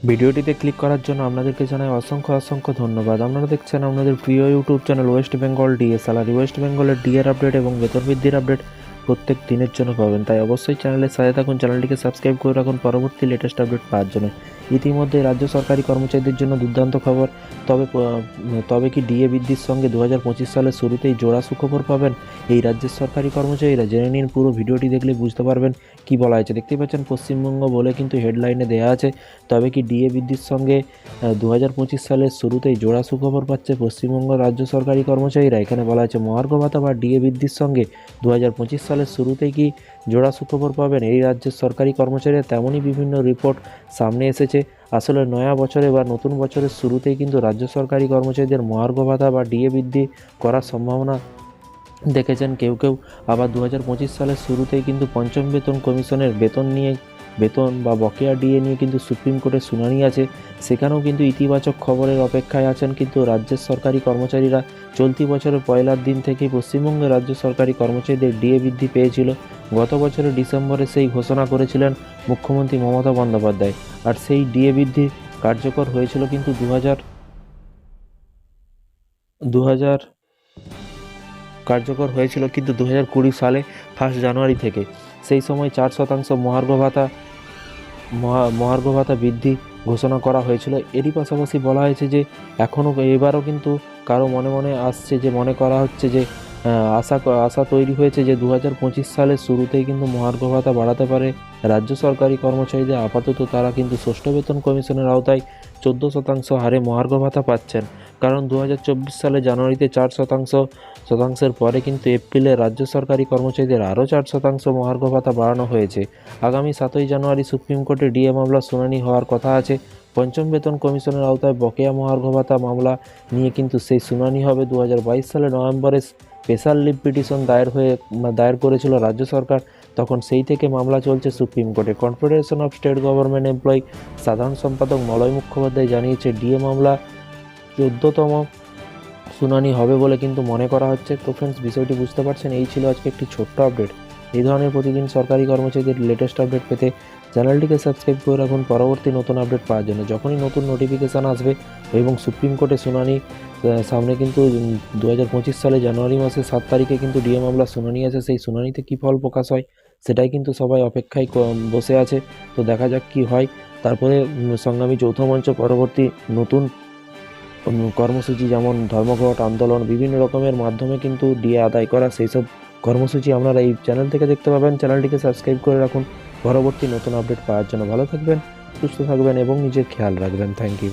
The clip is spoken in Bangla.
ভিডিওটিতে ক্লিক করার জন্য আপনাদেরকে জানাই অসংখ্য ধন্যবাদ। আপনারা দেখছেন আপনাদের প্রিয় YouTube channel West Bengal DA salary. West বেঙ্গলের ডিএর আপডেট এবং বেতন বৃদ্ধির আপডেট প্রত্যেক দিনের জন্য পাবেন, তাই অবশ্যই চ্যানেলের সাথে থাকুন, চ্যানেলটিকে সাবস্ক্রাইব করে রাখুন পরবর্তী লেটেস্ট আপডেট পাওয়ার জন্য। ইতিমধ্যে রাজ্য সরকারি কর্মচারীদের জন্য দুর্দান্ত খবর। তবে কি ডিএ বৃদ্ধির সঙ্গে 2025 সালের শুরুতেই জোড়া সুখবর পাবেন এই রাজ্যের সরকারি কর্মচারীরা? জেনে নিন, পুরো ভিডিওটি দেখলে বুঝতে পারবেন কি বলা হয়েছে। দেখতে পাচ্ছেন পশ্চিমবঙ্গ বলে কিন্তু হেডলাইনে দেওয়া আছে। তবে কি ডিএ বৃদ্ধির সঙ্গে 2025 সালের শুরুতেই জোড়া সুখবর পাচ্ছে পশ্চিমবঙ্গ রাজ্য সরকারি কর্মচারীরা। এখানে বলা হয়েছে মহার্ঘ ভাতা বা ডিএ বৃদ্ধির সঙ্গে 2025 সালের শুরুতেই কি জোড়া সুখবর পাবেন এই রাজ্যের সরকারি কর্মচারীরা, তেমনই বিভিন্ন রিপোর্ট সামনে এসেছে। আসলে নয়া বছরে বা নতুন বছরের শুরুতেই কিন্তু রাজ্য সরকারি কর্মচারীদের মহার্ঘ ভাতা বা ডিএ বৃদ্ধি করার সম্ভাবনা দেখেছেন কেউ কেউ। আবার 2025 সালের শুরুতেই কিন্তু পঞ্চম বেতন কমিশনের বেতন বা বকেয়া ডিএ নিয়ে কিন্তু সুপ্রিম কোর্টে শুনানি আছে। সেখানেও কিন্তু ইতিবাচক খবরের অপেক্ষায় আছেন কিন্তু রাজ্যের সরকারি কর্মচারীরা। চলতি বছরের পয়লার দিন থেকেই পশ্চিমবঙ্গের রাজ্য সরকারি কর্মচারীদের ডিএ বৃদ্ধি পেয়েছিল। গত বছরের ডিসেম্বরে সেই ঘোষণা করেছিলেন মুখ্যমন্ত্রী মমতা বন্দ্যোপাধ্যায়। আর সেই ডিএ বৃদ্ধি কার্যকর হয়েছিল কিন্তু কার্যকর হয়েছিল কিন্তু 2020 সালে 1 জানুয়ারি থেকে। সেই সময় 4% মহার্ঘ ভাতা বৃদ্ধি ঘোষণা করা হয়েছিল। এরই পাশাপাশি বলা হয়েছে যে এবারও কিন্তু কারো মনে আসছে যে মনে করা হচ্ছে যে আশা তৈরি হয়েছে যে 2025 সালের শুরুতেই কিন্তু মহার্ঘ ভাতা বাড়াতে পারে রাজ্য সরকারি কর্মচারীদের। আপাতত তারা কিন্তু ষষ্ঠ বেতন কমিশনের আওতায় 14% হারে মহার্ঘ ভাতা পাচ্ছেন। কারণ 2024 সালে জানুয়ারিতে 4%-শতাংশের পরে কিন্তু এপ্রিলে রাজ্য সরকারি কর্মচারীদের আরও 4% মহার্ঘ ভাতা বাড়ানো হয়েছে। আগামী 7ই জানুয়ারি সুপ্রিম কোর্টে ডিএ মামলার শুনানি হওয়ার কথা আছে। পঞ্চম বেতন কমিশনের আওতায় বকেয়া মহার্ঘ ভাতা মামলা নিয়ে কিন্তু সেই শুনানি হবে। 2022 সালে নভেম্বরে স্পেশাল লিভ পিটিশন দায়ের করেছিল রাজ্য সরকার। তখন সেই থেকে মামলা চলছে সুপ্রিম কোর্টে। Confederation of state government employee সাধারণ সম্পাদক মলয় মুখোপাধ্যায় জানিয়েছে ডিএ মামলা 14তম শুনানি হবে বলে কিন্তু মনে করা হচ্ছে। তো ফ্রেন্ডস, বিষয়টি বুঝতে পারছেন। এই ছিল আজকে একটি ছোট্ট আপডেট। এই ধরনের প্রতিদিন সরকারি কর্মচারীদের লেটেস্ট আপডেট পেতে চ্যানেলটিকে সাবস্ক্রাইব করে রাখুন পরবর্তী নতুন আপডেট পাওয়ার জন্য। যখনই নতুন নোটিফিকেশান আসবে এবং সুপ্রিম কোর্টে শুনানি সামনে কিন্তু 2025 সালে জানুয়ারি মাসের 7 তারিখে কিন্তু ডিএ মামলা শুনানি আছে। সেই শুনানিতে কী ফল প্রকাশ হয় সেটাই কিন্তু সবাই অপেক্ষায় বসে আছে। তো দেখা যাক কি হয়। তারপরে সংগ্রামী যৌথ মঞ্চ পরবর্তী নতুন কর্মসূচি, যেমন ধর্মঘট আন্দোলন, বিভিন্ন রকমের মাধ্যমে কিন্তু ডিএ আদায় করা, সেই সব কর্মসূচি আপনারা এই চ্যানেল থেকে দেখতে পাবেন। চ্যানেলটিকে সাবস্ক্রাইব করে রাখুন পরবর্তী নতুন আপডেট পাওয়ার জন্য। ভালো থাকবেন, সুস্থ থাকবেন এবং নিজের খেয়াল রাখবেন। Thank you.